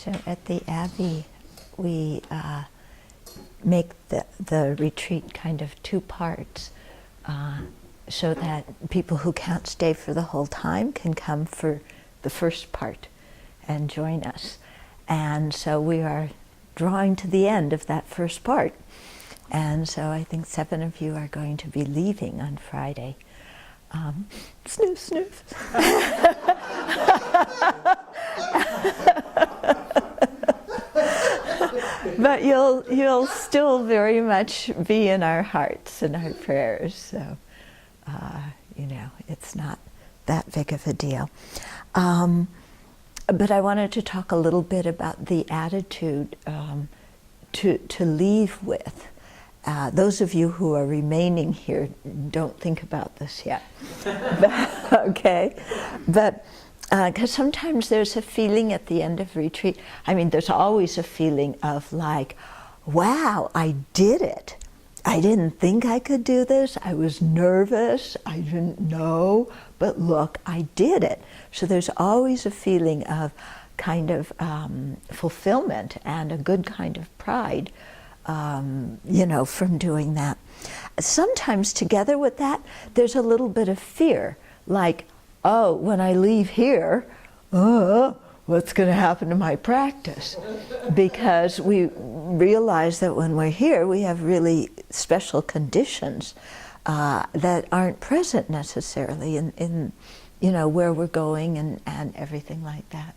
So at the Abbey, we make the retreat kind of two parts, so that people who can't stay for the whole time can come for the first part and join us. And so we are drawing to the end of that first part. And so I think 7 of you are going to be leaving on Friday. Snoof, snoof. But you'll still very much be in our hearts and our prayers. So, it's not that big of a deal. But I wanted to talk a little bit about the attitude to leave with. Those of you who are remaining here, don't think about this yet. Okay? But because sometimes there's a feeling at the end of retreat, there's always a feeling of like, wow, I did it. I didn't think I could do this. I was nervous. I didn't know. But look, I did it. So there's always a feeling of kind of fulfillment and a good kind of pride, from doing that. Sometimes together with that, there's a little bit of fear, like, oh, when I leave here, what's going to happen to my practice? Because we realize that when we're here, we have really special conditions that aren't present necessarily in where we're going and everything like that.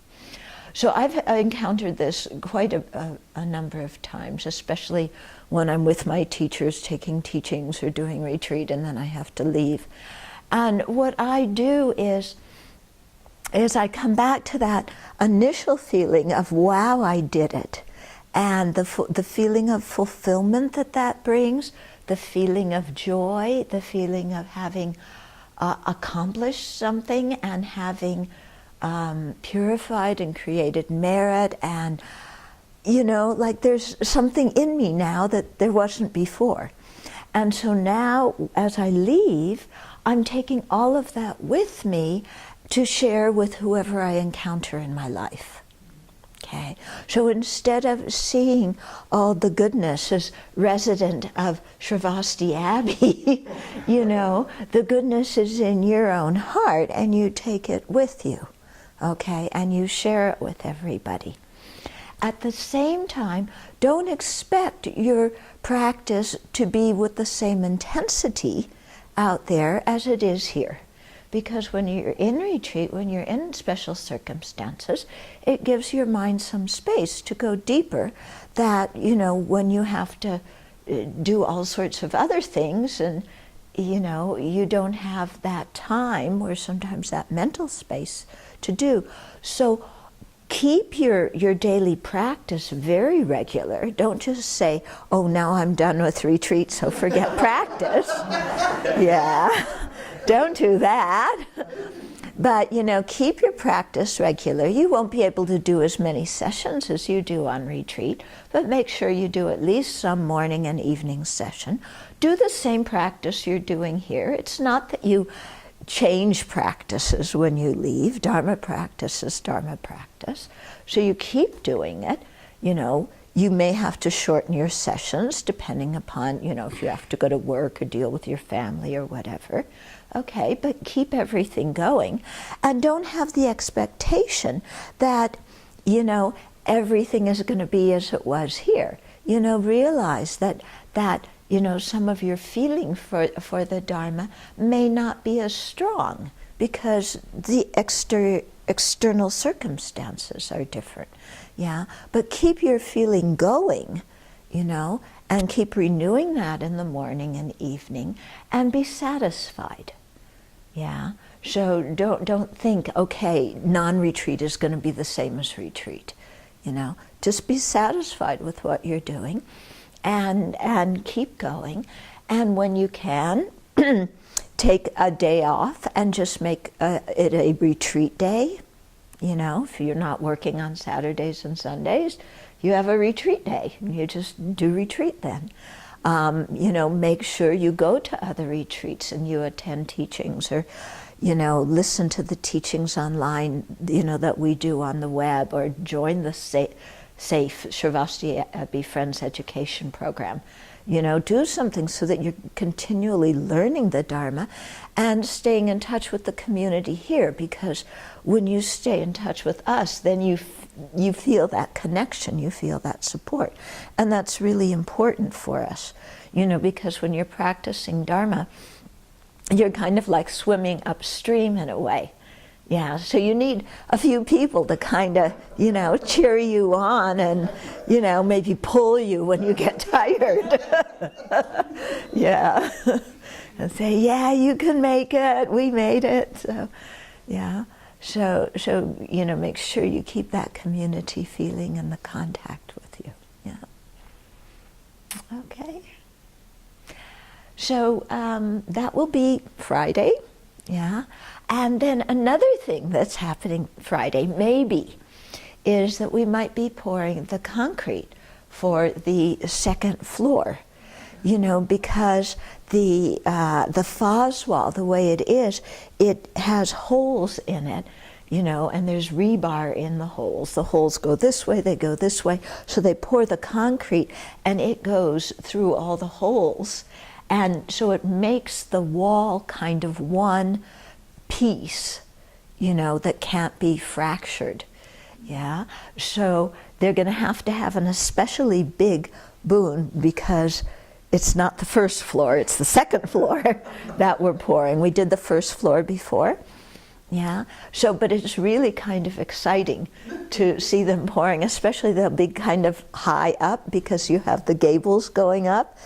So I've encountered this quite a number of times, especially when I'm with my teachers taking teachings or doing retreat and then I have to leave. And what I do is I come back to that initial feeling of, wow, I did it. And the feeling of fulfillment that brings, the feeling of joy, the feeling of having accomplished something and having purified and created merit, and like there's something in me now that there wasn't before. And so now as I leave, I'm taking all of that with me to share with whoever I encounter in my life. Okay, so instead of seeing all the goodness as resident of Sravasti Abbey, the goodness is in your own heart and you take it with you, okay, and you share it with everybody. At the same time, don't expect your practice to be with the same intensity out there as it is here. Because when you're in retreat, when you're in special circumstances, it gives your mind some space to go deeper that, when you have to do all sorts of other things and, you don't have that time or sometimes that mental space to do. So keep your daily practice very regular. Don't just say, oh, now I'm done with retreat, so forget practice. Yeah. Don't do that. But, keep your practice regular. You won't be able to do as many sessions as you do on retreat, but make sure you do at least some morning and evening session. Do the same practice you're doing here. It's not that you change practices when you leave. Dharma practice is Dharma practice. So you keep doing it. You may have to shorten your sessions depending upon, if you have to go to work or deal with your family or whatever. Okay, but keep everything going. And don't have the expectation that, everything is going to be as it was here. Realize that some of your feeling for the Dharma may not be as strong because the external circumstances are different. Yeah, but keep your feeling going, and keep renewing that in the morning and evening, and be satisfied. Yeah, so don't think, okay, non-retreat is going to be the same as retreat. Just be satisfied with what you're doing, and keep going. And when you can, take a day off and just make it a retreat day. If you're not working on Saturdays and Sundays, you have a retreat day. You just do retreat then. Make sure you go to other retreats and you attend teachings, or, listen to the teachings online, that we do on the web, or join the SAFE Sravasti Abbey Friends Education Program. Do something so that you're continually learning the Dharma and staying in touch with the community here, because when you stay in touch with us, then you feel that connection, you feel that support. And that's really important for us, because when you're practicing Dharma, you're kind of like swimming upstream in a way. Yeah, so you need a few people to kind of, cheer you on and, maybe pull you when you get tired. Yeah, and say, yeah, you can make it, we made it. So, yeah, so make sure you keep that community feeling and the contact with you. Yeah. Okay. So that will be Friday. Yeah. And then another thing that's happening Friday, maybe, is that we might be pouring the concrete for the second floor, because the Faz wall, the way it is, it has holes in it, and there's rebar in the holes. The holes go this way, they go this way, so they pour the concrete and it goes through all the holes. And so it makes the wall kind of one piece, that can't be fractured. Yeah, so they're going to have an especially big boon, because it's not the first floor, it's the second floor that we're pouring. We did the first floor before. Yeah, so, but it's really kind of exciting to see them pouring, especially they'll be kind of high up because you have the gables going up,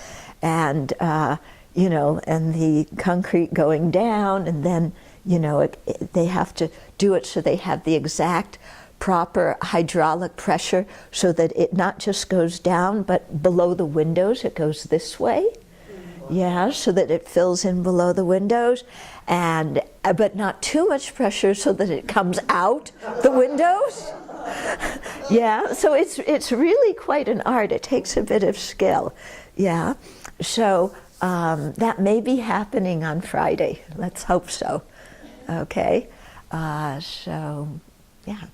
and and the concrete going down, and then they have to do it so they have the exact proper hydraulic pressure, so that it not just goes down, but below the windows it goes this way. Yeah, so that it fills in below the windows, and but not too much pressure so that it comes out the windows. Yeah, so it's really quite an art. It takes a bit of skill. Yeah, so that may be happening on Friday. Let's hope so. Okay, so yeah.